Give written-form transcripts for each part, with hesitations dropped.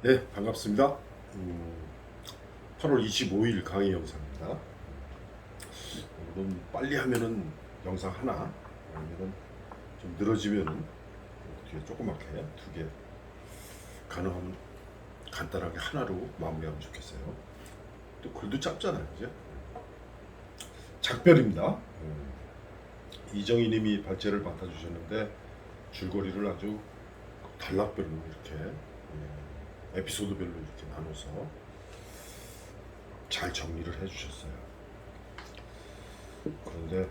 네, 반갑습니다. 8월 25일 강의 영상입니다. 오늘은 빨리 하면은 영상 하나, 아니면 좀 늘어지면은 뒤에 조그맣게 두 개, 가능하면 간단하게 하나로 마무리하면 좋겠어요. 또 글도 짧잖아요, 그죠? 작별입니다. 이정희님이 발제를 맡아주셨는데 줄거리를 아주 단락별로 이렇게 에피소드별로 이렇게 나눠서 잘 정리를 해주셨어요. 그런데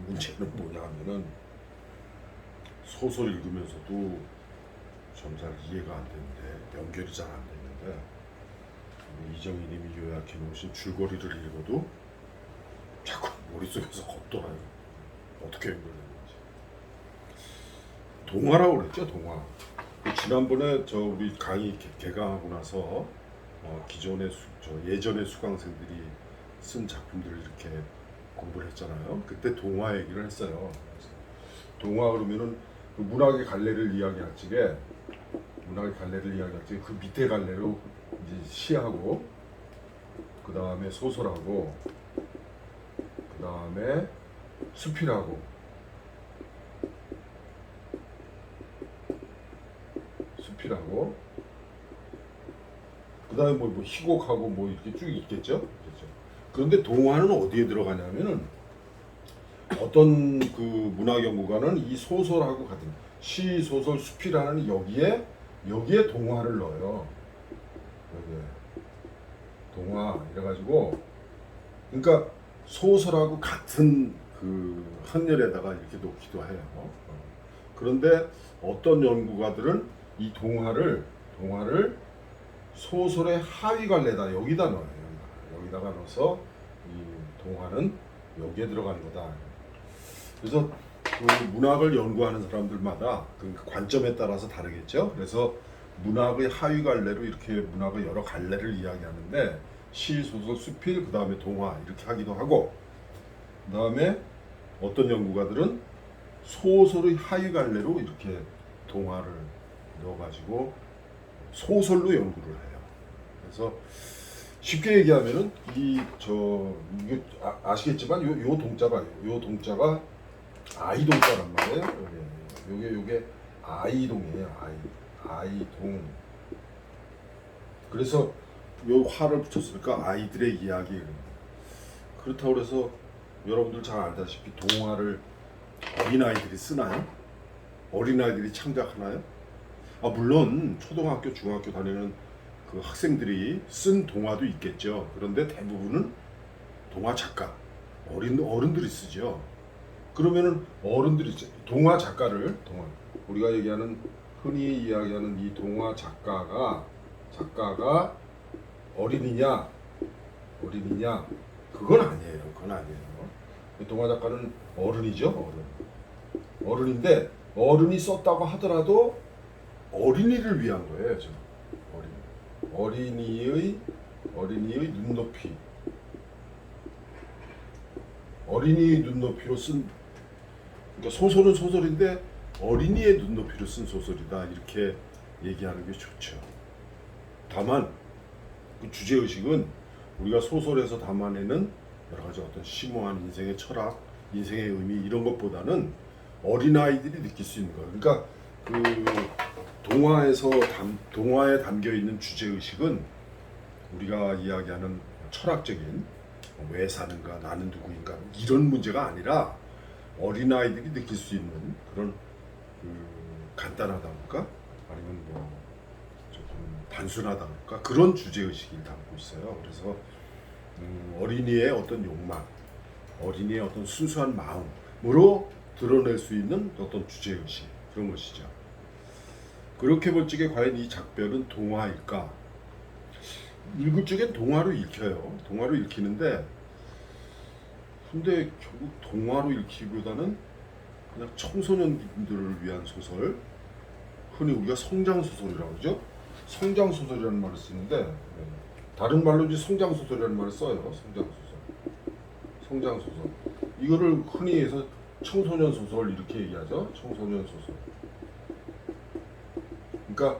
문제는 뭐냐 하면은 소설 읽으면서도 좀 잘 이해가 안 되는데, 연결이 잘 안 되는데, 이정희님이 요약해 놓으신 줄거리를 읽어도 자꾸 머릿속에서 겉돌아요. 어떻게 연결되는지. 동화라고 그랬죠, 동화. 지난번에 우리 강의 개강하고 나서 기존의 예전의 수강생들이 쓴 작품들을 이렇게 공부를 했잖아요. 그때 동화 얘기를 했어요. 동화 그러면은 그 문학의 갈래를 이야기할 적에 그 밑에 갈래로 이제 시하고, 그 다음에 소설하고, 그 다음에 수필하고, 그 다음에 뭐 희곡하고 뭐 이렇게 쭉 있겠죠. 그렇죠. 그런데 동화는 어디에 들어가냐면은, 어떤 그 문학 연구가는 이 소설하고 같은 시, 소설, 수필하는 여기에 동화를 넣어요. 여기에 동화 이래가지고, 그러니까 소설하고 같은 그 한열에다가 이렇게 놓기도 해요. 그런데 어떤 연구가들은 이 동화를 소설의 하위 갈래다 여기다 넣어요. 여기다가 넣어서 이 동화는 여기에 들어가는 거다. 그래서 그 문학을 연구하는 사람들마다 그 관점에 따라서 다르겠죠. 그래서 문학의 하위 갈래로 이렇게 문학의 여러 갈래를 이야기하는데, 시, 소설, 수필, 그 다음에 동화 이렇게 하기도 하고, 그 다음에 어떤 연구가들은 소설의 하위 갈래로 이렇게 동화를 넣어가지고 소설로 연구를 해요. 그래서 쉽게 얘기하면은 이게 아시겠지만 요 동자가 아이 동자란 말이에요. 요게 아이동이에요. 아이동. 그래서 요 화를 붙였으니까 아이들의 이야기. 그렇다고 해서 여러분들 잘 알다시피 동화를 어린아이들이 쓰나요? 어린아이들이 창작하나요? 물론 초등학교, 중학교 다니는 그 학생들이 쓴 동화도 있겠죠. 그런데 대부분은 동화 작가, 어른들이 쓰죠. 그러면은 어른들이 동화 작가를 우리가 흔히 이야기하는 이 동화 작가가 어린이냐 그건 아니에요. 동화 작가는 어른이죠. 어른인데 어른이 썼다고 하더라도 어린이를 위한 거예요. 어린이의 눈높이, 어린이의 눈높이로 쓴, 그러니까 소설은 소설인데 어린이의 눈높이로 쓴 소설이다, 이렇게 얘기하는 게 좋죠. 다만 그 주제의식은 우리가 소설에서 담아내는 여러 가지 어떤 심오한 인생의 철학, 인생의 의미 이런 것보다는 어린아이들이 느낄 수 있는 거예요. 그러니까 그 동화에 담겨 있는 주제의식은 우리가 이야기하는 철학적인 왜 사는가, 나는 누구인가 이런 문제가 아니라 어린아이들이 느낄 수 있는 그런 간단하다니까, 아니면 뭐 조금 단순하다니까, 그런 주제의식을 담고 있어요. 그래서 어린이의 어떤 욕망, 어린이의 어떤 순수한 마음으로 드러낼 수 있는 어떤 주제의식, 그런 것이죠. 그렇게 볼 적에 과연 이 작별은 동화일까? 읽을 적엔 동화로 읽혀요. 동화로 읽히는데, 근데 결국 동화로 읽히기보다는 그냥 청소년들을 위한 소설, 흔히 우리가 성장소설이라고 그러죠. 성장소설이라는 말을 쓰는데, 다른 말로 이제 성장소설이라는 말을 써요. 성장소설. 이거를 흔히 해서 청소년 소설 이렇게 얘기하죠. 청소년 소설. 그러니까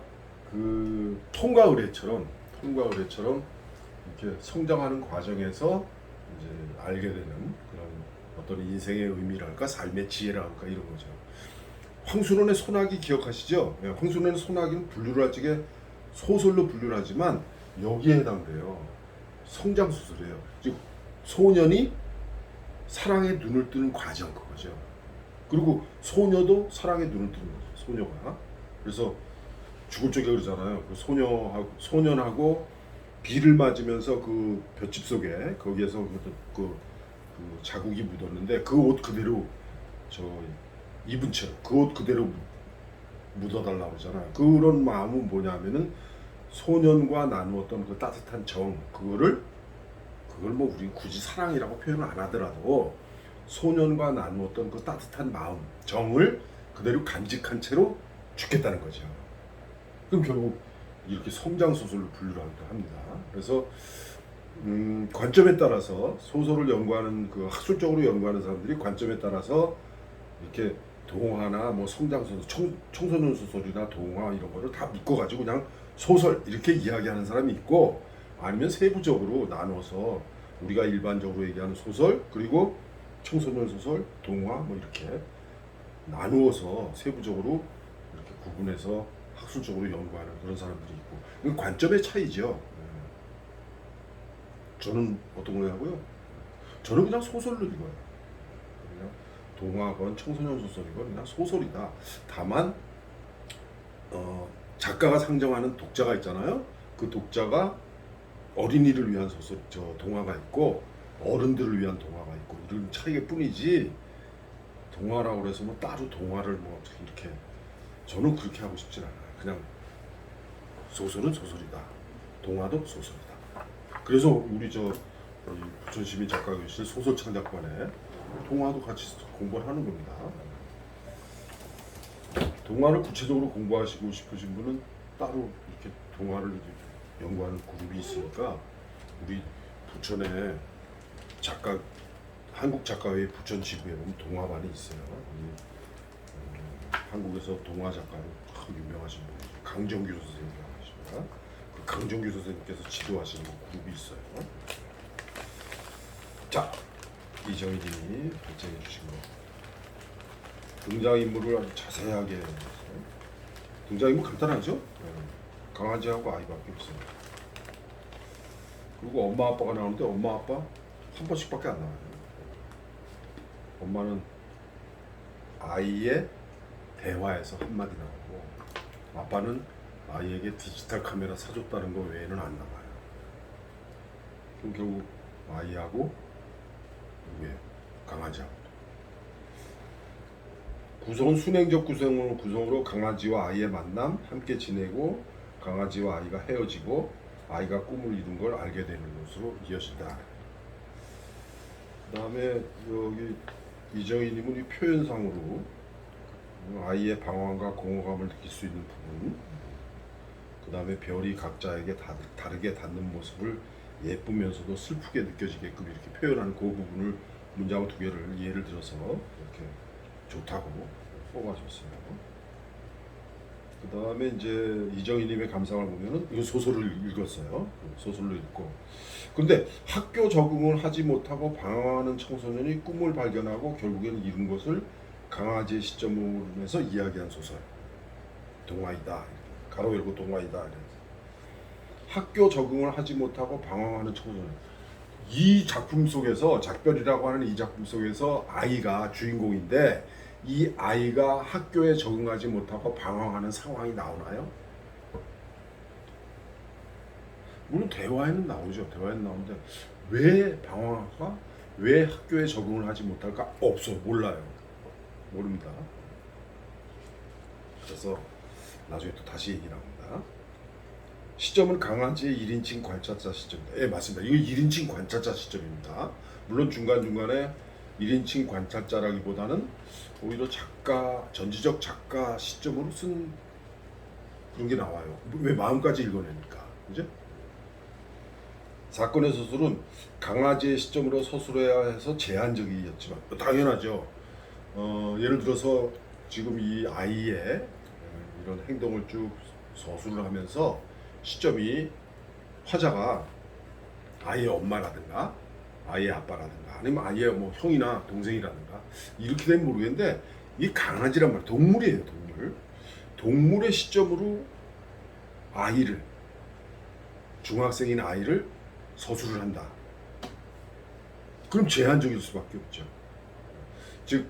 그 통과 의례처럼 이렇게 성장하는 과정에서 이제 알게 되는 그런 어떤 인생의 의미랄까 삶의 지혜랄까 이런 거죠. 황순원의 소나기 기억하시죠? 예, 황순원의 소나기는 분류를 할 적에 소설로 분류를 하지만 여기에 해당돼요. 성장 소설이에요. 즉 소년이 사랑에 눈을 뜨는 과정 그거죠. 그리고 소녀도 사랑에 눈을 뜨는 거죠. 소녀가. 그래서 죽을 적에 그러잖아요. 그 소년하고 비를 맞으면서 그 볏짚 속에 거기에서 그 자국이 묻었는데 그 옷 그대로 저 입은 채 그 옷 그대로 묻어달라고 그러잖아요. 그런 마음은 뭐냐면은 소년과 나누었던 그 따뜻한 정 그걸 뭐 우리 굳이 사랑이라고 표현을 안 하더라도 소년과 나누었던 그 따뜻한 마음 정을 그대로 간직한 채로 죽겠다는 거죠. 그럼 결국 이렇게 성장 소설로 분류를 합니다. 그래서 관점에 따라서 소설을 연구하는 그 학술적으로 연구하는 사람들이 관점에 따라서 이렇게 동화나 뭐 성장 소설, 청소년 소설이나 동화 이런 거를 다 묶어가지고 그냥 소설 이렇게 이야기하는 사람이 있고 아니면 세부적으로 나눠서 우리가 일반적으로 얘기하는 소설 그리고 청소년 소설, 동화 뭐 이렇게 나누어서 세부적으로 이렇게 구분해서 학술적으로 연구하는 그런 사람들이 있고 이건 관점의 차이죠. 저는 어떤 걸 하고요? 저는 그냥 소설로 읽어요. 그냥 동화건 청소년 소설이건 그냥 소설이다. 다만 작가가 상정하는 독자가 있잖아요. 그 독자가 어린이를 위한 소설, 동화가 있고 어른들을 위한 동화가 있고 이런 차이일 뿐이지 동화라고 해서 뭐 따로 동화를 뭐 이렇게 저는 그렇게 하고 싶진 않아요. 그냥 소설은 소설이다. 동화도 소설이다. 그래서 우리 부천시민 작가교실 소설 창작반에 동화도 같이 공부를 하는 겁니다. 동화를 구체적으로 공부하시고 싶으신 분은 따로 이렇게 동화를 연구하는 그룹이 있으니까 우리 부천에 한국 작가회 부천 지부에 보면 동화반이 있어요. 한국에서 동화 작가로 유명하신 분 강정규 선생님이라고 하십니다. 그 강정규 선생님께서 지도하시는 그룹이 있어요. 자, 이정희님이 발제해 주신 거 등장인물을 아주 자세하게 했어요. 등장인물 간단하죠? 강아지하고 아이밖에 없어요. 그리고 엄마 아빠가 나오는데 엄마 아빠 한 번씩밖에 안 나와요. 엄마는 아이의 대화에서 한마디 나오고 아빠는 아이에게 디지털 카메라 사줬다는 거 외에는 안 나와요. 그럼 결국 아이하고 누구예요? 강아지하고. 구성은 순행적 구성으로 강아지와 아이의 만남, 함께 지내고 강아지와 아이가 헤어지고 아이가 꿈을 이룬 걸 알게 되는 것으로 이어진다. 그 다음에 여기 이정희님은 이 표현상으로 아이의 방황과 공허감을 느낄 수 있는 부분, 그 다음에 별이 각자에게 다르게 닿는 모습을 예쁘면서도 슬프게 느껴지게끔 이렇게 표현하는 그 부분을 문장 두 개를 예를 들어서 이렇게 좋다고 뽑아줬어요. 그 다음에 이제 이정희님의 감상을 보면은 이거 소설을 읽었어요. 소설로 읽고. 근데 학교 적응을 하지 못하고 방황하는 청소년이 꿈을 발견하고 결국에는 이룬 것을 강아지의 시점에서 이야기한 소설. 동화이다. 가로 열고 동화이다. 학교 적응을 하지 못하고 방황하는 청소년. 이 작품 속에서 작별이라고 하는 이 작품 속에서 아이가 주인공인데 이 아이가 학교에 적응하지 못하고 방황하는 상황이 나오나요? 물론 대화에는 나오죠. 대화에는 나오는데 왜 방황할까? 왜 학교에 적응을 하지 못할까? 없어요. 몰라요. 모릅니다. 그래서 나중에 또 다시 얘기 나옵니다. 시점은 강아지의 1인칭 관찰자 시점입니다. 예, 맞습니다. 이거 1인칭 관찰자 시점입니다. 물론 중간중간에 1인칭 관찰자라기보다는 오히려 전지적 작가 시점으로 쓴 그런 게 나와요. 왜 마음까지 읽어내니까. 그죠? 사건의 서술은 강아지의 시점으로 서술해야 해서 제한적이었지만 당연하죠. 예를 들어서 지금 이 아이의 이런 행동을 쭉 서술을 하면서 시점이 화자가 아이의 엄마라든가 아이의 아빠라든가 아니면 아이의 뭐 형이나 동생이라든가 이렇게 되면 모르겠는데 이 강아지란 말 동물이에요. 동물의 시점으로 아이를 중학생인 아이를 서술을 한다. 그럼 제한적일 수밖에 없죠. 즉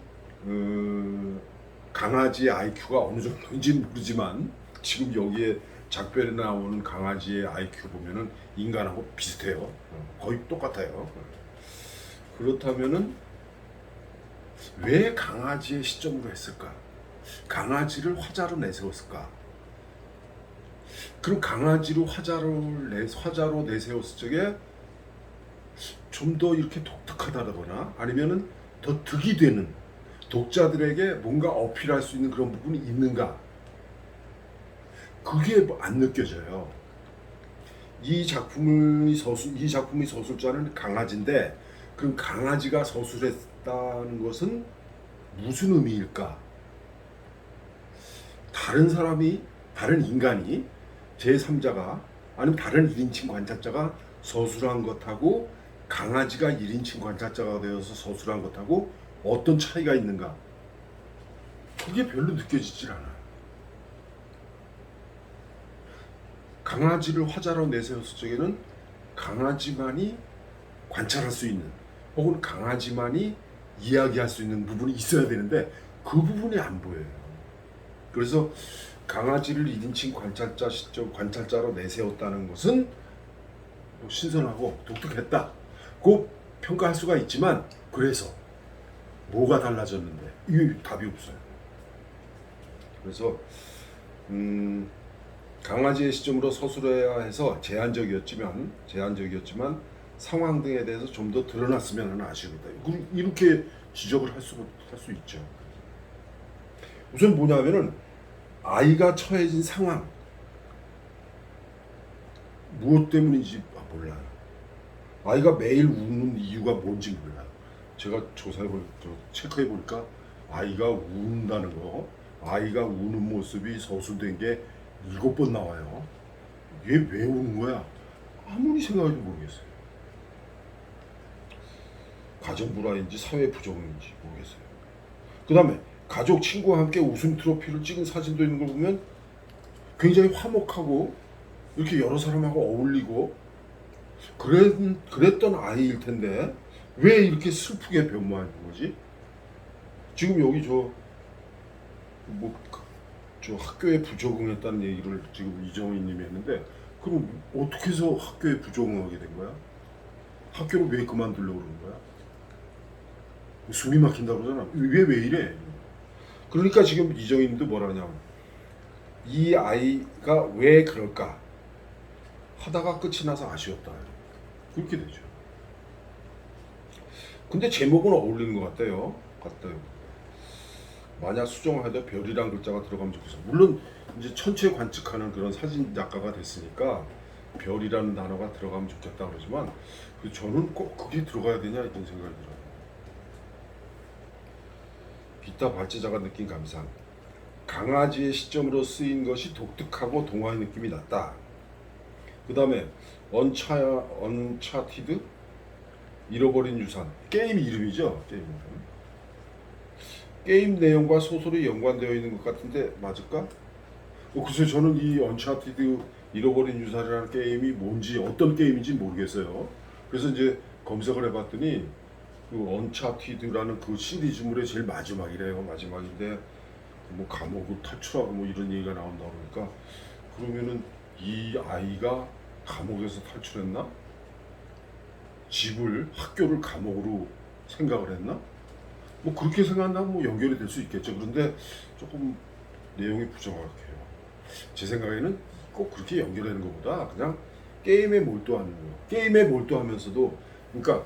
강아지의 IQ가 어느 정도인지는 모르지만 지금 여기에 작별에 나오는 강아지의 IQ 보면은 인간하고 비슷해요. 거의 똑같아요. 그렇다면은 왜 강아지의 시점으로 했을까? 강아지를 화자로 내세웠을까? 그럼 강아지로 화자로 내세웠을 적에 좀 더 이렇게 독특하다거나 아니면은 더 득이 되는 독자들에게 뭔가 어필할 수 있는 그런 부분이 있는가? 그게 안 느껴져요. 이 작품의 서술자는 강아지인데 그럼 강아지가 서술했다는 것은 무슨 의미일까? 다른 인간이 제3자가 아니면 다른 1인칭 관찰자가 서술한 것하고 강아지가 1인칭 관찰자가 되어서 서술한 것하고 어떤 차이가 있는가? 그게 별로 느껴지질 않아요. 강아지를 화자로 내세웠을 적에는 강아지만이 관찰할 수 있는 혹은 강아지만이 이야기할 수 있는 부분이 있어야 되는데 그 부분이 안 보여요. 그래서 강아지를 1인칭 관찰자로 내세웠다는 것은 신선하고 독특했다. 그 평가할 수가 있지만 그래서 뭐가 달라졌는데 이게 답이 없어요. 그래서 강아지의 시점으로 서술해야 해서 제한적이었지만 상황 등에 대해서 좀 더 드러났으면 하는 아쉬움이다. 이렇게 지적을 할 수 있죠. 우선 뭐냐면은 아이가 처해진 상황 무엇 때문인지 몰라요. 아이가 매일 우는 이유가 뭔지 몰라요. 제가 체크해 보니까 아이가 운다는 거, 아이가 우는 모습이 서술된 게 7번 나와요. 얘 왜 우는 거야? 아무리 생각해도 모르겠어요. 가정 불화인지 사회 부정인지 모르겠어요. 그 다음에 가족 친구와 함께 우승 트로피를 찍은 사진도 있는 걸 보면 굉장히 화목하고 이렇게 여러 사람하고 어울리고 그랬던 아이일 텐데 왜 이렇게 슬프게 변모하는 거지? 지금 여기 저 학교에 부적응했다는 얘기를 지금 이정희님이 했는데 그럼 어떻게 해서 학교에 부적응하게 된 거야? 학교를 왜 그만두려고 그러는 거야? 숨이 막힌다고 그러잖아. 왜 이래? 그러니까 지금 이정희님도 뭐라냐? 이 아이가 왜 그럴까? 하다가 끝이 나서 아쉬웠다. 그렇게 되죠. 근데 제목은 어울리는 것 같아요. 만약 수정해도 별이란 글자가 들어가면 좋겠어. 물론 이제 천체 관측하는 그런 사진 작가가 됐으니까 별이라는 단어가 들어가면 좋겠다 그러지만 저는 꼭 그게 들어가야 되냐 이런 생각이 들어요. 기타 발제자가 느낀 감상. 강아지의 시점으로 쓰인 것이 독특하고 동화의 느낌이 났다. 그 다음에 언차티드? 잃어버린 유산. 게임 이름이죠. 게임 내용과 소설이 연관되어 있는 것 같은데 맞을까? 글쎄요. 저는 이 언차티드 잃어버린 유산이라는 게임이 뭔지 어떤 게임인지 모르겠어요. 그래서 이제 검색을 해봤더니 그 언차티드라는 그 시리즈물의 제일 마지막이래요. 마지막인데 뭐 감옥을 탈출하고 뭐 이런 얘기가 나온다 그러니까 그러면은 이 아이가 감옥에서 탈출했나? 학교를 감옥으로 생각을 했나? 뭐 그렇게 생각한다면 뭐 연결이 될 수 있겠죠. 그런데 조금 내용이 부정확해요. 제 생각에는 꼭 그렇게 연결되는 것보다 그냥 게임에 몰두하는 거예요. 게임에 몰두하면서도 그러니까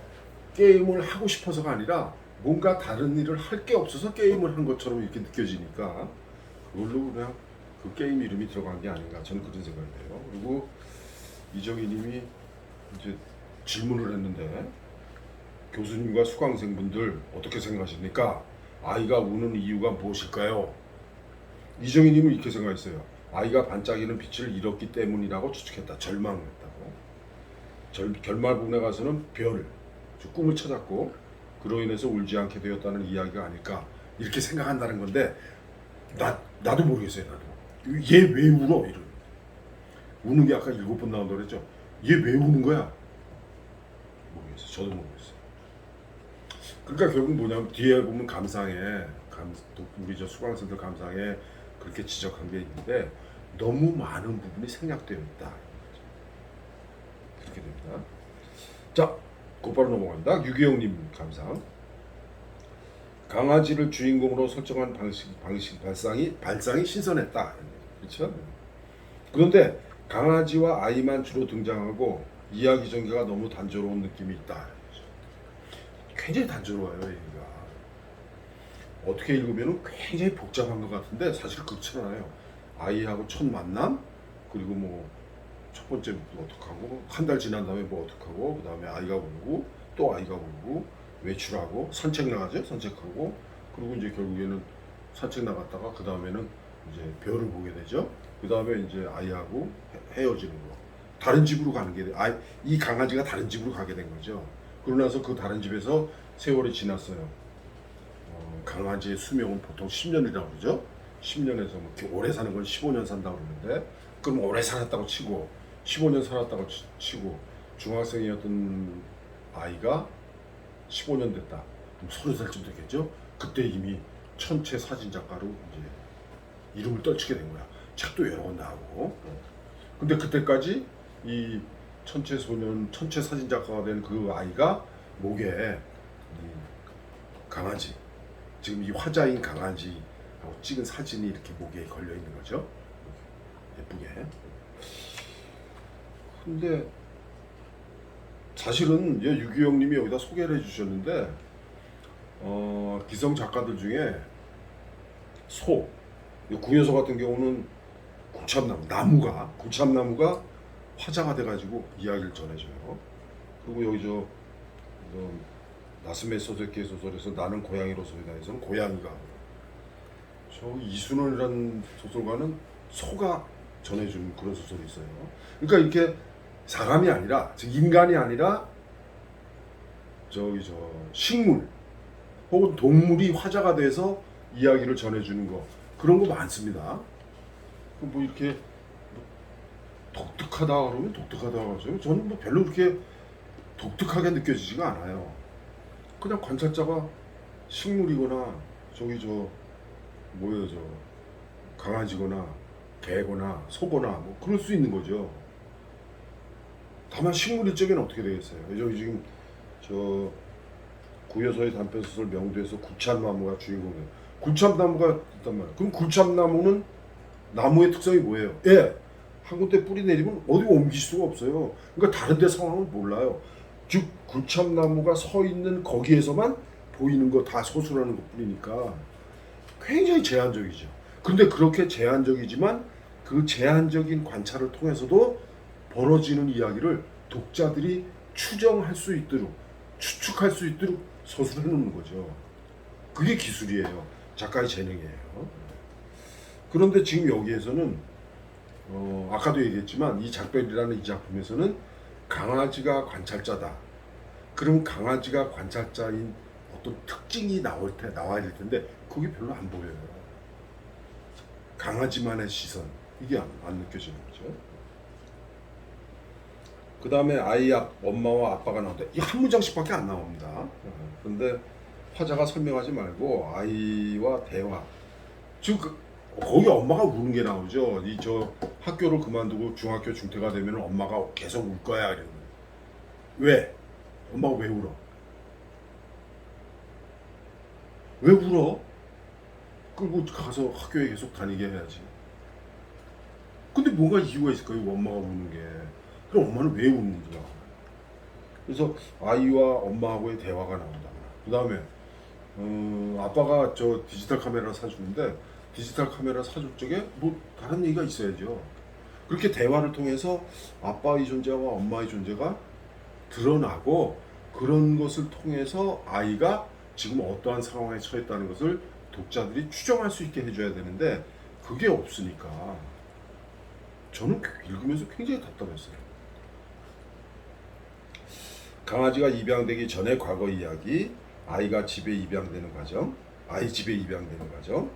게임을 하고 싶어서가 아니라 뭔가 다른 일을 할 게 없어서 게임을 한 것처럼 이렇게 느껴지니까 그걸로 그냥 그 게임 이름이 들어간 게 아닌가 저는 그런 생각이 돼요. 그리고 이정희님이 이제 질문을 했는데 교수님과 수강생분들 어떻게 생각하십니까? 아이가 우는 이유가 무엇일까요? 이정희님은 이렇게 생각했어요. 아이가 반짝이는 빛을 잃었기 때문이라고 추측했다. 절망했다고. 결말부분에 가서는 별을, 즉 꿈을 찾았고 그로 인해서 울지 않게 되었다는 이야기가 아닐까 이렇게 생각한다는 건데 나도 모르겠어요. 나도 얘 왜 울어? 이런 우는 게 아까 7번 나온다고 그랬죠. 얘 왜 우는 거야? 모르겠어요. 저도 모르겠어요. 그러니까 결국 뭐냐면 뒤에 보면 감상에 우리 저 수강생들 감상에 그렇게 지적한 게 있는데 너무 많은 부분이 생략되어 있다. 그렇게 됩니다. 자, 곧바로 넘어간다. 유기영님 감상. 강아지를 주인공으로 설정한 발상이 신선했다. 그렇죠? 그런데 강아지와 아이만 주로 등장하고 이야기 전개가 너무 단조로운 느낌이 있다. 굉장히 단조로워요. 얘기가. 어떻게 읽으면 굉장히 복잡한 것 같은데 사실 그렇지 않아요. 아이하고 첫 만남, 그리고 뭐 첫 번째 뭐 어떡하고, 한 달 지난 다음에 뭐 어떡하고, 그 다음에 아이가 울고, 또 아이가 울고, 외출하고, 산책 나가죠, 산책하고, 그리고 이제 결국에는 산책 나갔다가 그 다음에는 이제 별을 보게 되죠. 그 다음에 이제 아이하고 헤어지는 거. 다른 집으로 가는 게, 이 강아지가 다른 집으로 가게 된 거죠. 그러고 나서 그 다른 집에서 세월이 지났어요. 강아지의 수명은 보통 10년이라고 그러죠. 10년에서 뭐 이렇게 오래 사는 건 15년 산다고 그러는데, 그럼 오래 살았다고 치고 15년 살았다고 치고 중학생이었던 아이가 15년 됐다. 그럼 30살쯤 됐겠죠. 그때 이미 천체 사진 작가로 이제 이름을 떨치게 된 거야. 책도 여러 권 나오고. 근데 그때까지 이 천체 사진 작가가 된 그 아이가 목에 이 강아지, 지금 이 화자인 강아지하고 찍은 사진이 이렇게 목에 걸려 있는 거죠. 예쁘게. 근데 사실은 유기영님이 여기다 소개를 해주셨는데 기성 작가들 중에 구여서 같은 경우는 구참나무가 화자가 돼가지고 이야기를 전해줘요. 그리고 여기 나스메 소세키의 소설에서 나는 고양이로 소리다에서는 고양이가, 저 이순원이라는 소설가는 소가 전해주는 그런 소설이 있어요. 그러니까 이렇게 사람이 아니라, 즉 인간이 아니라 식물 혹은 동물이 화자가 돼서 이야기를 전해주는 거, 그런 거 많습니다. 뭐 이렇게 독특하다 그러면 독특하다고 하죠. 저는 뭐 별로 그렇게 독특하게 느껴지지가 않아요. 그냥 관찰자가 식물이거나 강아지거나 개거나 소거나 뭐 그럴 수 있는 거죠. 다만 식물일 적에는 어떻게 되겠어요? 여기 지금 구여서의 단편소설 명두에서 구참나무가 주인공이에요. 구참나무가 있단 말이에요. 그럼 구참나무는 나무의 특성이 뭐예요? 한 군데 뿌리 내리면 어디 옮길 수가 없어요. 그러니까 다른 데 상황은 몰라요. 즉 구참나무가 서 있는 거기에서만 보이는 거 다 소설하는 것 뿐이니까 굉장히 제한적이죠. 근데 그렇게 제한적이지만 그 제한적인 관찰을 통해서도 벌어지는 이야기를 독자들이 추측할 수 있도록 서술해 놓는 거죠. 그게 기술이에요. 작가의 재능이에요. 그런데 지금 여기에서는 아까도 얘기했지만 이 작별이라는 이 작품에서는 강아지가 관찰자다. 그럼 강아지가 관찰자인 어떤 특징이 나와야 될 텐데 그게 별로 안 보여요. 강아지만의 시선, 이게 안 느껴지는 거죠. 그 다음에 엄마와 아빠가 나온다. 이 한 문장씩밖에 안 나옵니다. 그런데 화자가 설명하지 말고 아이와 대화. 즉 거기 엄마가 우는 게 나오죠. 학교를 그만두고 중학교 중퇴가 되면 엄마가 계속 울 거야. 이러는 거예요. 왜? 엄마가 왜 울어? 왜 울어? 그리고 가서 학교에 계속 다니게 해야지. 근데 뭐가 이유가 있을까요? 엄마가 우는 게. 그럼 엄마는 왜 우는가? 그래서 아이와 엄마하고의 대화가 나온다. 그 다음에 아빠가 디지털 카메라를 사주는데 디지털 카메라 사줄 적에 뭐 다른 얘기가 있어야죠. 그렇게 대화를 통해서 아빠의 존재와 엄마의 존재가 드러나고 그런 것을 통해서 아이가 지금 어떠한 상황에 처했다는 것을 독자들이 추정할 수 있게 해줘야 되는데 그게 없으니까 저는 읽으면서 굉장히 답답했어요. 강아지가 입양되기 전에 과거 이야기, 아이가 집에 입양되는 과정, 아이 집에 입양되는 과정,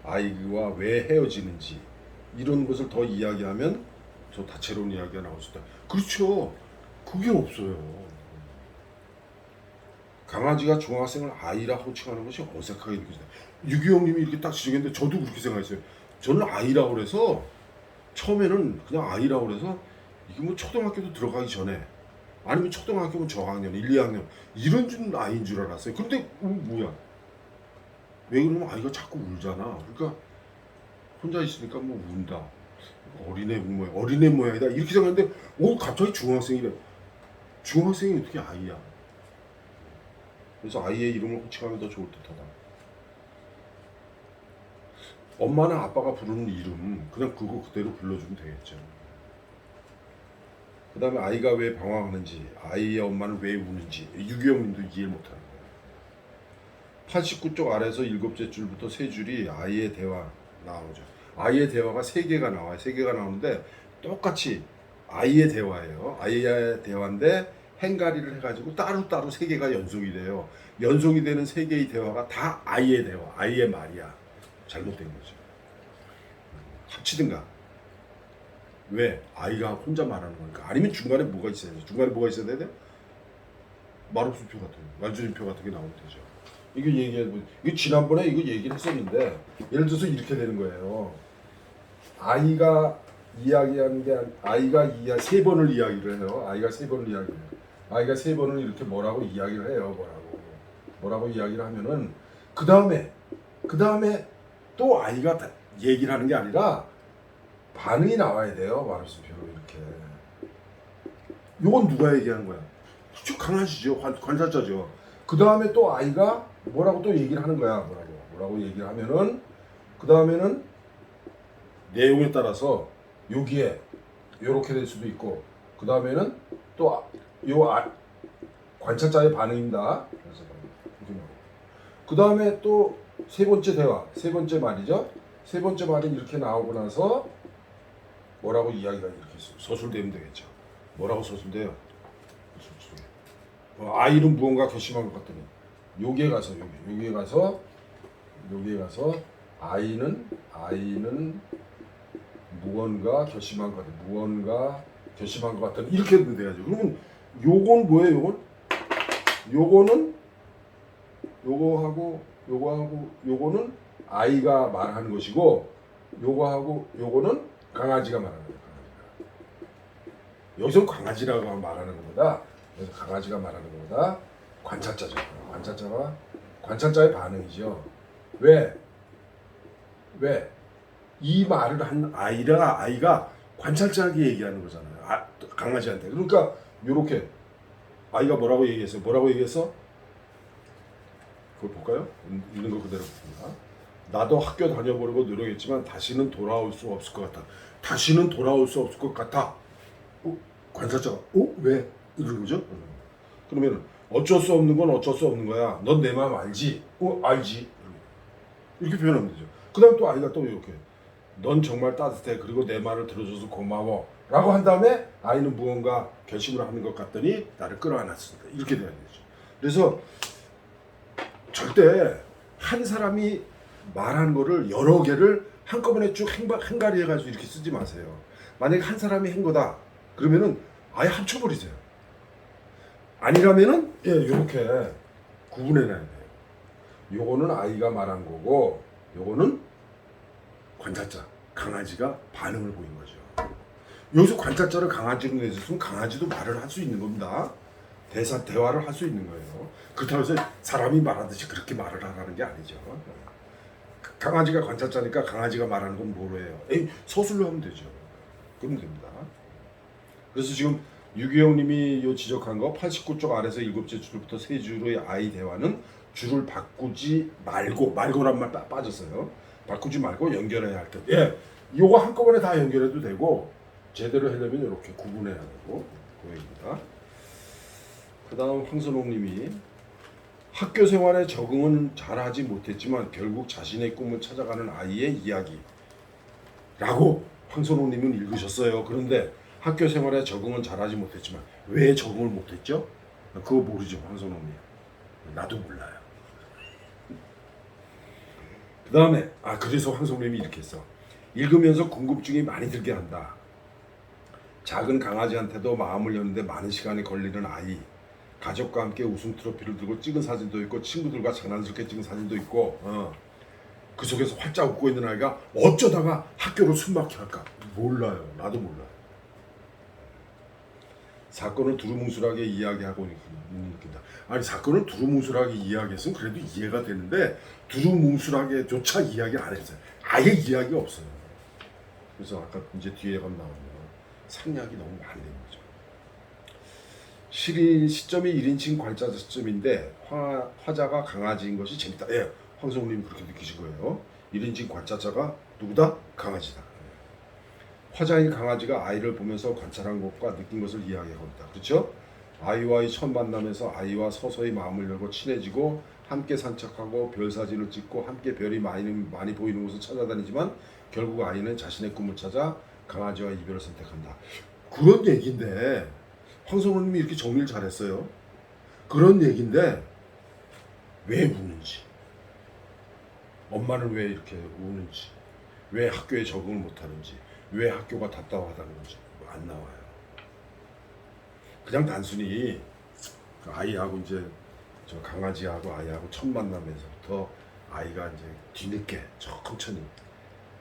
아이와 왜 헤어지는지 이런 것을 더 이야기하면 저 다채로운 이야기가 나올 수 있다. 그렇죠. 그게 없어요. 강아지가 중학생을 아이라 호칭하는 것이 어색하게 느껴진다. 유기형님이 이렇게 딱 지적했는데 저도 그렇게 생각했어요. 저는 아이라고 그래서 처음에는 그냥 아이라고 그래서 이게 뭐 초등학교도 들어가기 전에 아니면 초등학교면 저학년 1, 2학년 이런 줄 아이인 줄 알았어요. 근데 뭐야? 왜 그러면 아이가 자꾸 울잖아. 그러니까 혼자 있으니까 뭐 운다. 어린애 모양이다. 이렇게 생각했는데 갑자기 중학생이래. 중학생이 어떻게 아이야? 그래서 아이의 이름을 호칭하면 더 좋을 듯하다. 엄마나 아빠가 부르는 이름 그냥 그거 그대로 불러주면 되겠죠. 그 다음에 아이가 왜 방황하는지, 아이의 엄마는 왜 우는지 유기형님도 이해를 못하는 거예요. 89쪽 아래에서 7째 줄부터 3줄이 아이의 대화 나오죠. 아이의 대화가 3개가 나와요. 3개가 나오는데 똑같이 아이의 대화예요. 아이의 대화인데 행가리를 해가지고 따로따로 3개가 연속이 돼요. 연속이 되는 3개의 대화가 다 아이의 대화, 아이의 말이야. 잘못된 거죠. 합치든가. 왜? 아이가 혼자 말하는 거니까. 아니면 중간에 뭐가 있어야지. 중간에 뭐가 있어야 돼? 말없음표 같은 거, 말줄임표 같은 게 나오면 되죠. 이거 지난번에 이거 얘기를 했었는데 예를 들어서 이렇게 되는 거예요. 아이가 이야기하는 게 아이가 3번을 이야기를 해요. 아이가 3번을 이야기를 해요. 아이가 3번을 이렇게 뭐라고 이야기를 해요. 뭐라고 이야기를 하면은 그 다음에 또 아이가 얘기를 하는 게 아니라 반응이 나와야 돼요. 말없음표로 이렇게. 요건 누가 얘기하는 거야? 쭉 강아지죠. 관찰자죠. 그 다음에 또 아이가 뭐라고 또 얘기를 하는 거야. 뭐라고 얘기를 하면은 그 다음에는 내용에 따라서 여기에 요렇게 될 수도 있고 그 다음에는 또 관찰자의 반응입니다. 그래서 그 다음에 또 3번째 대화, 3번째 말이죠. 3번째 말이 이렇게 나오고 나서 뭐라고 이야기가 이렇게 서술되면 되겠죠. 뭐라고 서술돼요? 아이는 무언가 결심한 것 같더니 여기에 가서 아이는 무언가 결심한 것 같더니 이렇게 되면 돼야죠. 그러면 요건 뭐예요? 요거는 요거는 아이가 말하는 것이고 요거는 강아지가 말하는 거예요. 여기서 강아지라고 말하는 것보다 그래서 강아지가 말하는 것보다 관찰자죠. 관찰자의 반응이죠. 왜? 이 말을 한 아이가 관찰자에게 얘기하는 거잖아요. 강아지한테. 그러니까 요렇게 아이가 뭐라고 얘기했어? 그걸 볼까요? 있는 거 그대로 봅니다. 나도 학교 다녀보려고 노력했지만 다시는 돌아올 수 없을 것 같아. 관찰자가 왜? 이런 거죠. 그러면 어쩔 수 없는 건 어쩔 수 없는 거야. 넌 내 마음 알지? 알지. 이렇게 표현하면 되죠. 그 다음 또 아이가 또 이렇게 넌 정말 따뜻해. 그리고 내 말을 들어줘서 고마워. 라고 한 다음에 아이는 무언가 결심을 하는 것 같더니 나를 끌어안았습니다. 이렇게 돼야 되죠. 그래서 절대 한 사람이 말하는 거를 여러 개를 한꺼번에 쭉 한가리 해가지고 이렇게 쓰지 마세요. 만약에 한 사람이 한 거다. 그러면은 아예 합쳐버리세요. 아니라면은 이렇게 구분해놔야 돼요. 요거는 아이가 말한 거고 요거는 관찰자, 강아지가 반응을 보인 거죠. 여기서 관찰자를 강아지로 내줬으면 강아지도 말을 할 수 있는 겁니다. 대화를 할 수 있는 거예요. 그렇다고 해서 사람이 말하듯이 그렇게 말을 하라는 게 아니죠. 강아지가 관찰자니까 강아지가 말하는 건 뭐로 해요? 서술로 하면 되죠. 그러면 됩니다. 그래서 지금 유기형님이 요 지적한 거 89쪽 아래서 7째 줄부터 3줄의 아이 대화는 줄을 바꾸지 말고란 말 빠졌어요. 바꾸지 말고 연결해야 할 때. 요거 한꺼번에 다 연결해도 되고 제대로 하려면 이렇게 구분해야 되고 그 얘기입니다. 그 다음 황선홍님이 학교 생활에 적응은 잘하지 못했지만 결국 자신의 꿈을 찾아가는 아이의 이야기라고 황선홍님은 읽으셨어요. 그런데 학교 생활에 적응은 잘하지 못했지만 왜 적응을 못했죠? 그거 모르죠, 황선홍님. 나도 몰라요. 그 다음에 그래서 황선홍님이 이렇게 했어. 읽으면서 궁금증이 많이 들게 한다. 작은 강아지한테도 마음을 여는데 많은 시간이 걸리는 아이. 가족과 함께 우승 트로피를 들고 찍은 사진도 있고 친구들과 장난스럽게 찍은 사진도 있고 그 속에서 활짝 웃고 있는 아이가 어쩌다가 학교를 숨막혀 할까? 몰라요. 나도 몰라요. 사건을 두루뭉술하게 이야기하고 있는 느낌이다. 아니 사건을 두루뭉술하게 이야기했으면 그래도 이해가 되는데 두루뭉술하게조차 이야기 안 했어요. 아예 이야기가 없어요. 그래서 아까 이제 뒤에 가면 나오면 상략이 너무 많이 된 거죠. 시점이 1인칭 관찰 시점인데 화자가 강아지인 것이 재밌다. 예, 황성우님 그렇게 느끼신 거예요. 1인칭 관찰자가 누구다? 강아지다. 화자인 강아지가 아이를 보면서 관찰한 것과 느낀 것을 이야기하고 있다. 그렇죠? 아이와의 첫 만남에서 아이와 서서히 마음을 열고 친해지고 함께 산책하고 별 사진을 찍고 함께 별이 많이 보이는 곳을 찾아다니지만 결국 아이는 자신의 꿈을 찾아 강아지와 이별을 선택한다. 그런 얘기인데 황성우님이 이렇게 정리를 잘했어요. 그런 얘기인데 왜 우는지, 엄마는 왜 이렇게 우는지, 왜 학교에 적응을 못하는지, 왜 학교가 답답하다는 건지 안 나와요. 그냥 단순히 그 아이하고 이제 저 강아지하고 아이하고 첫 만나면서부터 아이가 이제 뒤늦게 천천히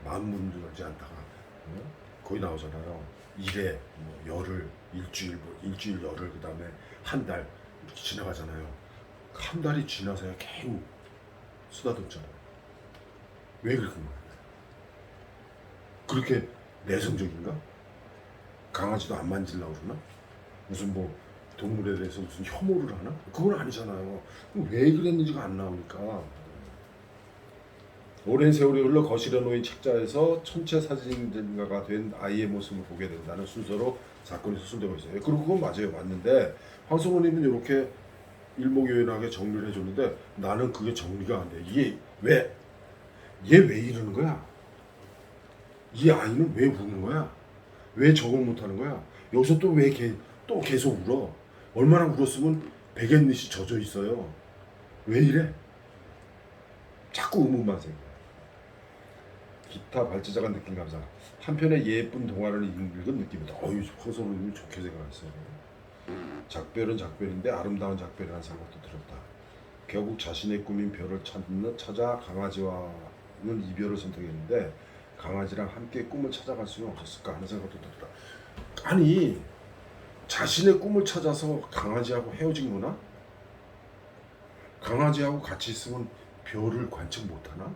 마음 문들지 않다가 거기 나오잖아요. 일에 뭐 열흘, 일주일 열흘 그다음에 한 달 이렇게 지나가잖아요. 한 달이 지나서야 겨우 쓰다듬잖아요. 왜 그렇게 말해요? 그렇게 내성적인가? 강아지도 안 만지려고 그러나? 무슨 뭐 동물에 대해서 무슨 혐오를 하나? 그건 아니잖아요. 왜 그랬는지가 안 나오니까. 오랜 세월이 흘러 거실에 놓인 책자에서 천체 사진가가 된 아이의 모습을 보게 된다는 순서로 사건이 수술되고 있어요. 그리고 그건 맞아요. 맞는데 황성우님은 이렇게 일목요연하게 정리를 해줬는데 나는 그게 정리가 안 돼. 얘 왜 이러는 거야? 이 아이는 왜 우는 거야? 왜 적응 못하는 거야? 여기서 또 왜 또 계속 울어? 얼마나 울었으면 베갯닛이 젖어 있어요. 왜 이래? 자꾸 의문만 생겨. 기타 발제자가 느낀 감상. 한편의 예쁜 동화를 읽은 느낌이다. 황선우님이 좋게 생각했어요. 작별은 작별인데 아름다운 작별이라는 생각도 들었다. 결국 자신의 꿈인 별을 찾아 강아지와는 이별을 선택했는데 강아지랑 함께 꿈을 찾아갈 수는 없었을까 하는 생각도 들었다. 아니 자신의 꿈을 찾아서 강아지하고 헤어진 거나? 강아지하고 같이 있으면 별을 관측 못하나?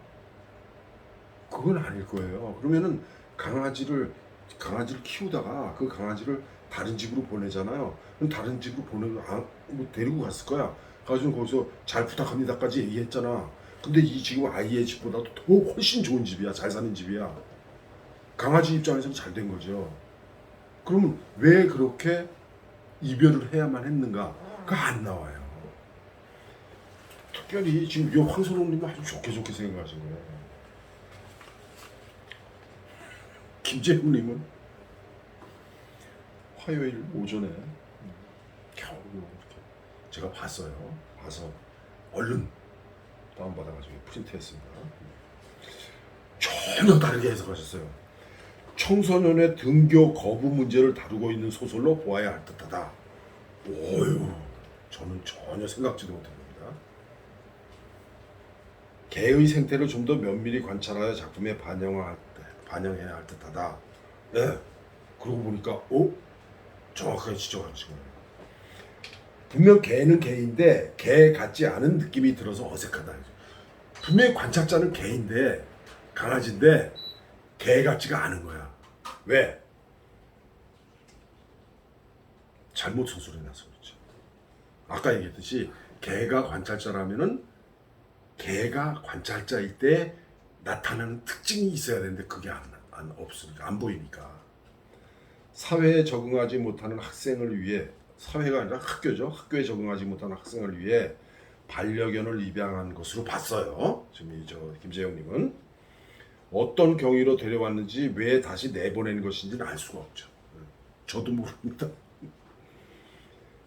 그건 아닐 거예요. 그러면은 강아지를 키우다가 그 강아지를 다른 집으로 보내잖아요. 그럼 다른 집으로 뭐 데리고 갔을 거야. 가지고 거기서 잘 부탁합니다까지 얘기했잖아. 근데 이 지금 아이의 집보다도 더 훨씬 좋은 집이야. 잘 사는 집이야. 강아지 입장에서는 잘 된 거죠. 그러면 왜 그렇게 이별을 해야만 했는가가 안 나와요. 특별히 지금 이 황선홍님이 아주 좋게 생각하신 거예요. 김재훈님은 화요일 오전에 겨우 이렇게 제가 봤어요. 봐서 얼른 다운받아가지고 프린트했습니다. 전혀 다르게 해석하셨어요. 청소년의 등교 거부 문제를 다루고 있는 소설로 보아야 할 듯하다. 오유, 저는 전혀 생각지도 못했습니다. 개의 생태를 좀 더 면밀히 관찰하여 작품에 반영해야 할 듯하다. 네. 그러고 보니까 정확하게 지적하신 거예요. 분명 개는 개인데 개 같지 않은 느낌이 들어서 어색하다. 분명히 관찰자는 개인데 강아지인데 개 같지가 않은 거야. 왜? 잘못 소설이 나서 그렇지. 아까 얘기했듯이 개가 관찰자라면은 개가 관찰자일 때 나타나는 특징이 있어야 되는데 그게 없으니까 안 보이니까. 사회에 적응하지 못하는 학생을 위해, 사회가 아니라 학교죠. 학교에 적응하지 못하는 학생을 위해 반려견을 입양한 것으로 봤어요. 지금 김재영님은 어떤 경위로 데려왔는지 왜 다시 내보내는 것인지는 알 수가 없죠. 저도 모릅니다.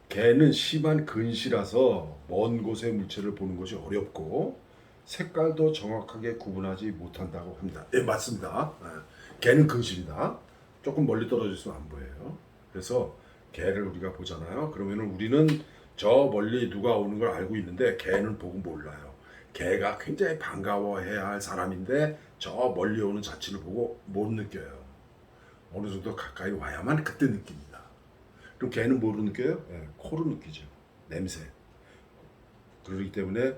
개는 심한 근시라서 먼 곳의 물체를 보는 것이 어렵고 색깔도 정확하게 구분하지 못한다고 합니다. 예, 맞습니다. 개는 근시입니다. 조금 멀리 떨어져 있으면 안 보여요. 그래서 개를 우리가 보잖아요. 그러면은 우리는 저 멀리 누가 오는 걸 알고 있는데 개는 보고 몰라요. 개가 굉장히 반가워해야 할 사람인데 저 멀리 오는 자치를 보고 못 느껴요. 어느 정도 가까이 와야만 그때 느낍니다. 그럼 개는 뭐로 느껴요? 코로 느끼죠. 냄새. 그렇기 때문에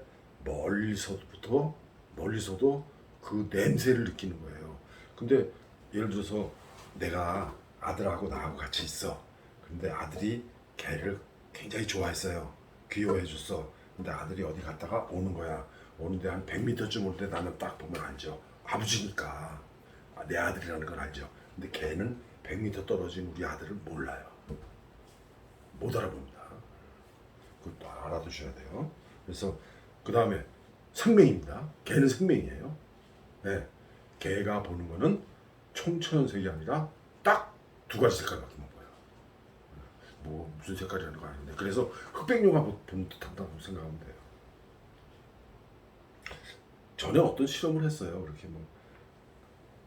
멀리서도 그 냄새를 느끼는 거예요. 근데 예를 들어서 내가 아들하고 나하고 같이 있어. 근데 아들이 개를 굉장히 좋아했어요. 귀여워해줬어. 근데 아들이 어디 갔다가 오는 거야. 오는데 한 100m쯤 올 때 나는 딱 보면 알죠. 아버지니까 내 아들이라는 걸 알죠. 근데 개는 100m 떨어진 우리 아들을 몰라요. 못 알아봅니다. 그것도 알아두셔야 돼요. 그래서 그 다음에 생명입니다. 개는 생명이에요. 네. 개가 보는 거는 총천연색이 아니라 딱 두 가지 색깔밖에 못 봐요. 뭐 무슨 색깔이라는 거 아는데 그래서 흑백요가 본 듯하다고 생각하면 돼요. 전에 어떤 실험을 했어요. 이렇게 뭐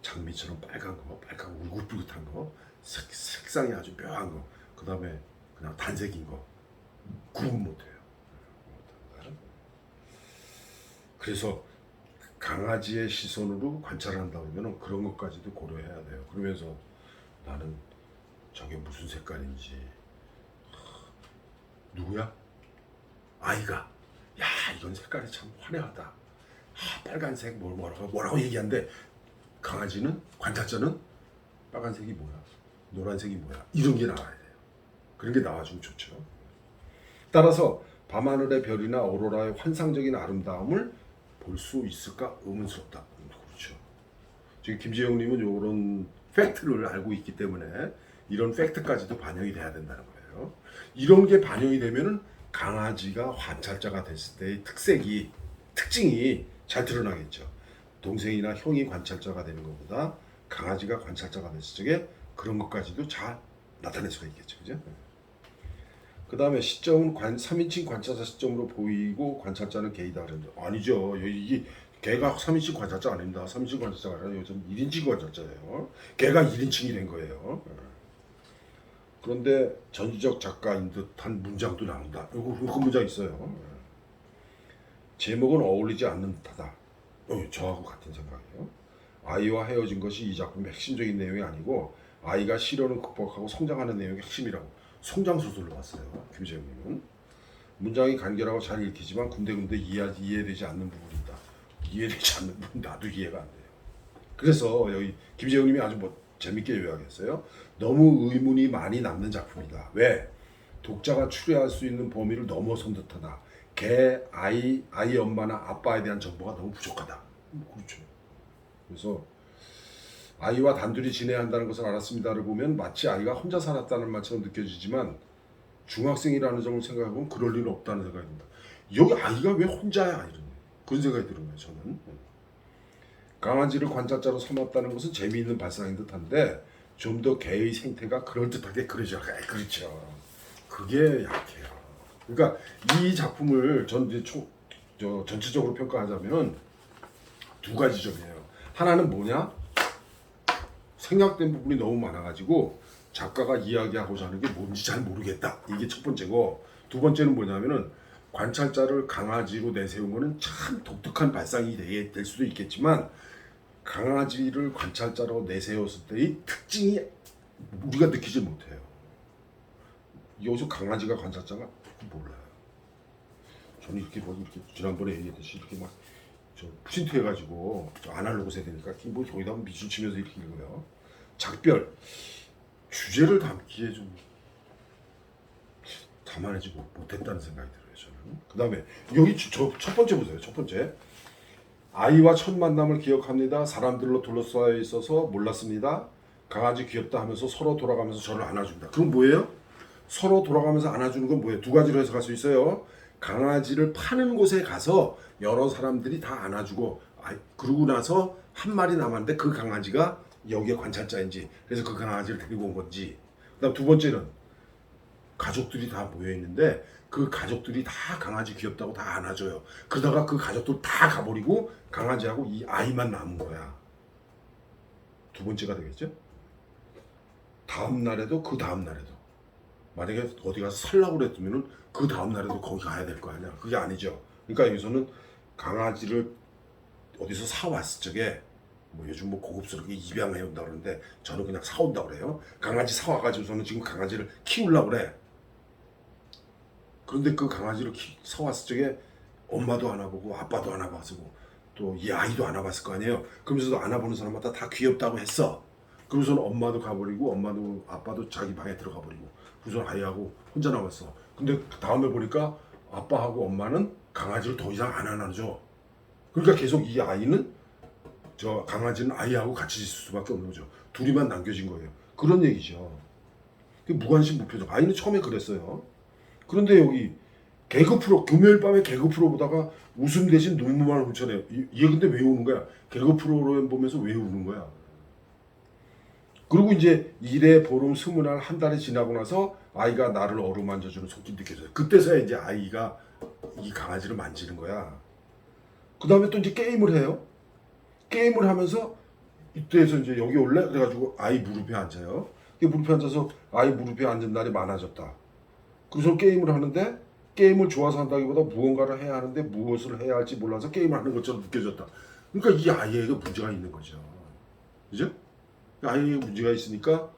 장미처럼 빨간 거, 빨간 울긋불긋한 거, 색상이 아주 묘한 거, 그 다음에 그냥 단색인 거 구분 못해요. 그래서 강아지의 시선으로 관찰한다 그러면 그런 것까지도 고려해야 돼요. 그러면서 나는 저게 무슨 색깔인지 누구야? 아이가 야 이건 색깔이 참 화려하다. 빨간색 뭐라고 얘기하는데 강아지는 관찰자는 빨간색이 뭐야? 노란색이 뭐야? 이런 게 나와야 돼요. 그런 게 나와주면 좋죠. 따라서 밤하늘의 별이나 오로라의 환상적인 아름다움을 볼 수 있을까 의문스럽다. 그렇죠. 지금 김지영님은 이런 팩트를 알고 있기 때문에 이런 팩트까지도 반영이 돼야 된다는 거예요. 이런 게 반영이 되면은 강아지가 관찰자가 됐을 때의 특징이 잘 드러나겠죠. 동생이나 형이 관찰자가 되는 것보다 강아지가 관찰자가 됐을 적에 그런 것까지도 잘 나타낼 수가 있겠죠. 그죠? 그 다음에 시점은 3인칭 관찰자 시점으로 보이고 관찰자는 개이다. 아니죠. 이게 개가 3인칭 관찰자 아닙니다. 3인칭 관찰자가 아니라 요즘 1인칭 관찰자예요. 개가 1인칭이 된 거예요. 그런데 전지적 작가인 듯한 문장도 나온다. 그 문장 있어요. 제목은 어울리지 않는 듯하다. 저하고 같은 생각이에요. 아이와 헤어진 것이 이 작품의 핵심적인 내용이 아니고 아이가 시련을 극복하고 성장하는 내용이 핵심이라고. 성장소설로 봤어요. 김재영님은. 문장이 간결하고 잘 읽히지만 군데군데 이해되지 않는 부분이 있다. 이해되지 않는 부분 나도 이해가 안 돼요. 그래서 여기 김재영님이 아주 재밌게 요약했어요. 너무 의문이 많이 남는 작품이다. 왜? 독자가 추리할 수 있는 범위를 넘어선 듯하다. 아이 엄마나 아빠에 대한 정보가 너무 부족하다. 그렇죠. 그래서 아이와 단둘이 지내야 한다는 것을 알았습니다를 보면 마치 아이가 혼자 살았다는 말처럼 느껴지지만 중학생이라는 점을 생각해보면 그럴 리는 없다는 생각이 듭니다. 여기 아이가 왜 혼자야? 이런 그런 생각이 들어요. 저는. 강아지를 관찰자로 삼았다는 것은 재미있는 발상인 듯한데 좀 더 개의 생태가 그럴듯하게 그려져. 그렇죠. 그게 약해요. 그러니까 이 작품을 전체적으로 평가하자면 두 가지 점이에요. 하나는 뭐냐? 생략된 부분이 너무 많아가지고 작가가 이야기하고자 하는 게 뭔지 잘 모르겠다. 이게 첫 번째고, 두 번째는 뭐냐면은 관찰자를 강아지로 내세운 거는 참 독특한 발상이 될 수도 있겠지만 강아지를 관찰자로 내세웠을 때의 특징이 우리가 느끼지 못해요. 여기서 강아지가 관찰자가 몰라요. 저는 이렇게 지난번에 얘기했듯이 이렇게 막 푸신트 해가지고 아날로그 세대니까 뭐 거기다 미술 치면서 이렇게 읽어요. 작별 주제를 담기에 좀 담아내지 못했다는 생각이 들어요. 저는. 그 다음에 여기 첫 번째 보세요. 첫 번째 아이와 첫 만남을 기억합니다. 사람들로 둘러싸여 있어서 몰랐습니다. 강아지 귀엽다 하면서 서로 돌아가면서 저를 안아준다. 그럼 뭐예요? 서로 돌아가면서 안아주는 건 뭐예요? 두 가지로 해석할 수 있어요. 강아지를 파는 곳에 가서 여러 사람들이 다 안아주고 그러고 나서 한 마리 남았는데 그 강아지가 여기에 관찰자인지 그래서 그 강아지를 데리고 온 건지. 그다음 두 번째는 가족들이 다 모여 있는데 그 가족들이 다 강아지 귀엽다고 다 안아줘요. 그러다가 그 가족들 다 가버리고 강아지하고 이 아이만 남은 거야. 두 번째가 되겠죠? 다음 날에도 그 다음 날에도 만약에 어디 가서 살라고 그랬으면은 그 다음 날에도 거기 가야 될 거 아니야. 그게 아니죠. 그러니까 여기서는 강아지를 어디서 사왔을 적에 뭐 요즘 뭐 고급스럽게 입양해 온다 그러는데 저는 그냥 사온다 그래요. 강아지 사와가지고서는 지금 강아지를 키우려고 그래. 그런데 그 강아지를 사왔을 적에 엄마도 안아보고 아빠도 안아봤고 또 이 아이도 안아봤을 거 아니에요. 그러면서도 안아보는 사람마다 다 귀엽다고 했어. 그러고서는 엄마도 가버리고 엄마도 아빠도 자기 방에 들어가 버리고 그래서 아이하고 혼자 남았어. 근데 그 다음에 보니까 아빠하고 엄마는 강아지를 더 이상 안 안아줘. 그러니까 계속 이 아이는 저 강아지는 아이하고 같이 있을 수밖에 없는 거죠. 둘이만 남겨진 거예요. 그런 얘기죠. 무관심 무표정. 아이는 처음에 그랬어요. 그런데 여기 개그 프로 금요일 밤에 개그 프로 보다가 웃음 대신 눈물만 훔쳐내요. 얘 근데 왜 우는 거야? 개그 프로그램 보면서 왜 우는 거야? 그리고 이제 일에 보름 20날 한 달이 지나고 나서 아이가 나를 어루만져주는 손길 느껴져요. 그때서야 이제 아이가 이 강아지를 만지는 거야. 그 다음에 또 이제 게임을 해요. 게임을 하면서 이때에서 이제 여기 올래? 그래가지고 아이 무릎에 앉아요. 무릎에 앉아서 아이 무릎에 앉은 날이 많아졌다. 그래서 게임을 하는데 게임을 좋아서 한다기보다 무언가를 해야 하는데 무엇을 해야 할지 몰라서 게임을 하는 것처럼 느껴졌다. 그러니까 이 아이에게 문제가 있는 거죠. 그죠? 아이에게 문제가 있으니까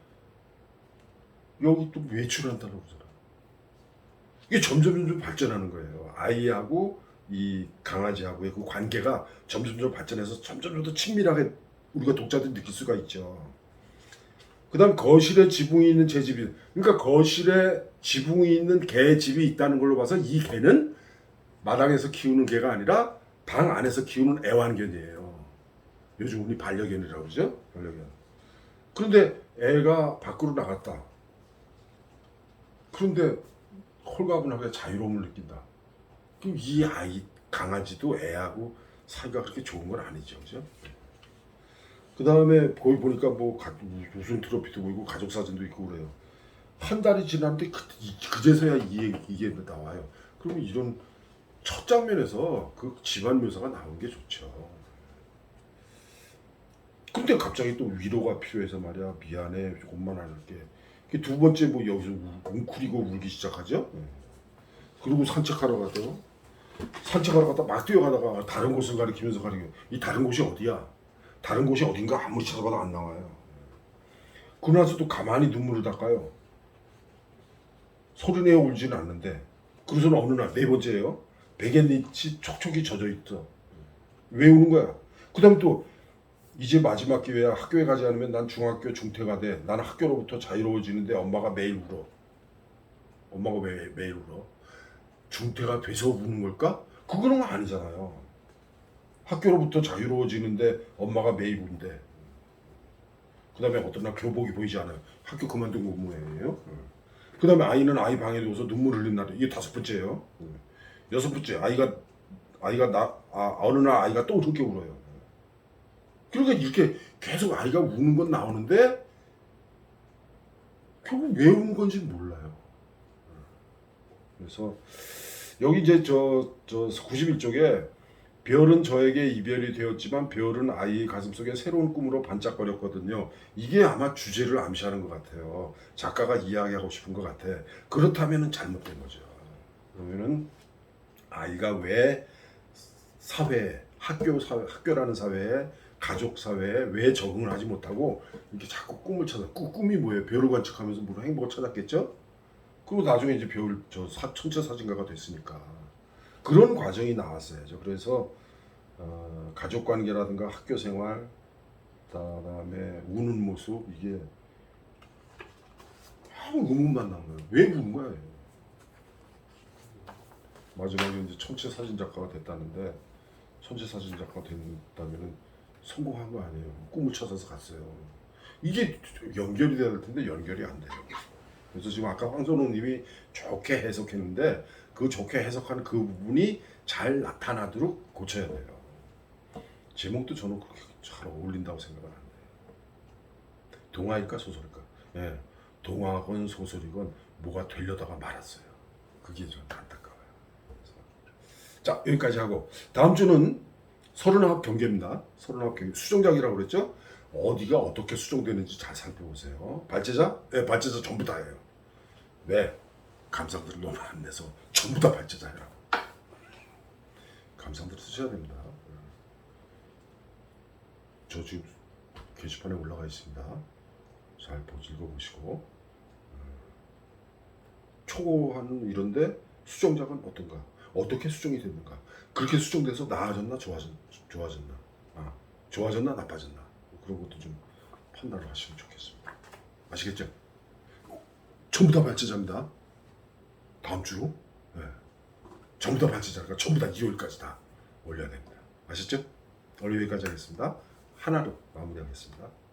여기 또 외출한다고 그러잖아. 이게 점점 발전하는 거예요. 아이하고 이 강아지하고의 그 관계가 점점 발전해서 점점 더 친밀하게 우리가 독자들이 느낄 수가 있죠. 그 다음 거실에 지붕이 있는 제 집이, 그러니까 거실에 지붕이 있는 개 집이 있다는 걸로 봐서 이 개는 마당에서 키우는 개가 아니라 방 안에서 키우는 애완견이에요. 요즘 우리 반려견이라고 그러죠? 반려견. 그런데 애가 밖으로 나갔다. 그런데 홀가분하게 자유로움을 느낀다. 그럼 이 아이, 강아지도 애하고 사이가 그렇게 좋은 건 아니죠. 그죠? 그 다음에 거기 보니까 뭐 우승 트로피도 보이고 가족 사진도 있고 그래요. 한 달이 지났는데 그제서야 이게 나와요. 그러면 이런 첫 장면에서 그 집안 묘사가 나온 게 좋죠. 근데 갑자기 또 위로가 필요해서 말이야. 미안해, 조금만 할게. 두 번째 뭐 여기서 웅크리고 울기 시작하죠. 그리고 산책하러 가서 산책하러 갔다 막 뛰어가다가 다른 곳을 가리키면서 가리켜. 이 다른 곳이 어디야? 다른 곳이 어딘가 아무리 찾아봐도 안 나와요. 그러고 나서 또 가만히 눈물을 닦아요. 소리내어 울지는 않는데. 그래서는 어느 날 네 번째예요. 베갯잎이 촉촉이 젖어 있어. 왜 우는 거야? 그 다음에 또 이제 마지막 기회야. 학교에 가지 않으면 난 중학교 중퇴가 돼. 나는 학교로부터 자유로워지는데 엄마가 매일 울어. 엄마가 왜 매일 울어? 중퇴가 돼서 우는 걸까? 그거는 아니잖아요. 학교로부터 자유로워지는데 엄마가 매일 운대. 그 다음에 어떤 날 교복이 보이지 않아요. 학교 그만둔 거 모양이에요. 그 다음에 아이는 아이 방에 누워서 눈물 흘린 날. 이게 다섯 번째예요. 여섯 번째 아이가 어느 날 아이가 또 그렇게 울어요. 그러니까 이렇게 계속 아이가 우는 건 나오는데 결국 왜 우는 건지 몰라요. 그래서 여기 이제 저 91쪽에 별은 저에게 이별이 되었지만 별은 아이의 가슴속에 새로운 꿈으로 반짝거렸거든요. 이게 아마 주제를 암시하는 것 같아요. 작가가 이야기하고 싶은 것 같아. 그렇다면 잘못된 거죠. 그러면은 아이가 왜 사회, 학교라는 사회에 가족 사회에 왜 적응을 하지 못하고 이렇게 자꾸 꿈을 찾아. 꿈이 뭐예요? 별을 관측하면서 무슨 행복을 찾았겠죠? 그리고 나중에 이제 천체 사진가가 됐으니까. 그런 과정이 나왔어야죠. 그래서 가족 관계라든가 학교 생활, 그다음에 우는 모습 이게 아무 의문만 남은 거예요. 왜 우는 거야? 마지막에 이제 천체 사진 작가가 됐다는데 천체 사진 작가가 됐다면은 성공한 거 아니에요. 꿈을 찾아서 갔어요. 이게 연결이 돼야 될 텐데 연결이 안 돼요. 그래서 지금 아까 황선홍님이 좋게 해석했는데 그 좋게 해석하는 그 부분이 잘 나타나도록 고쳐야 돼요. 제목도 저는 그렇게 잘 어울린다고 생각을 하는데 동화일까 소설일까? 예, 동화건 소설이건 뭐가 되려다가 말았어요. 그게 좀 안타까워요. 자 여기까지 하고 다음 주는 서른화합 경계입니다. 서른화합 경계 수정작이라고 그랬죠? 어디가 어떻게 수정되는지 잘 살펴보세요. 발제자? 네, 발제자 전부 다예요. 왜? 감상들을 너무 안 내서 전부 다 발제자라고. 감상들 쓰셔야 됩니다. 저 지금 게시판에 올라가 있습니다. 잘 읽어보시고 초고하는 이런데 수정작은 어떤가? 어떻게 수정이 됐는가? 그렇게 수정돼서 나아졌나 좋아졌나? 좋아졌나 나빠졌나? 그런 것도 좀 판단을 하시면 좋겠습니다. 아시겠죠? 전부 다 발제자입니다. 다음 주로 네. 전부 다 발제자가 전부 다 일요일까지 다 올려야 됩니다. 아셨죠? 오늘 여기까지 하겠습니다. 하나로 마무리하겠습니다.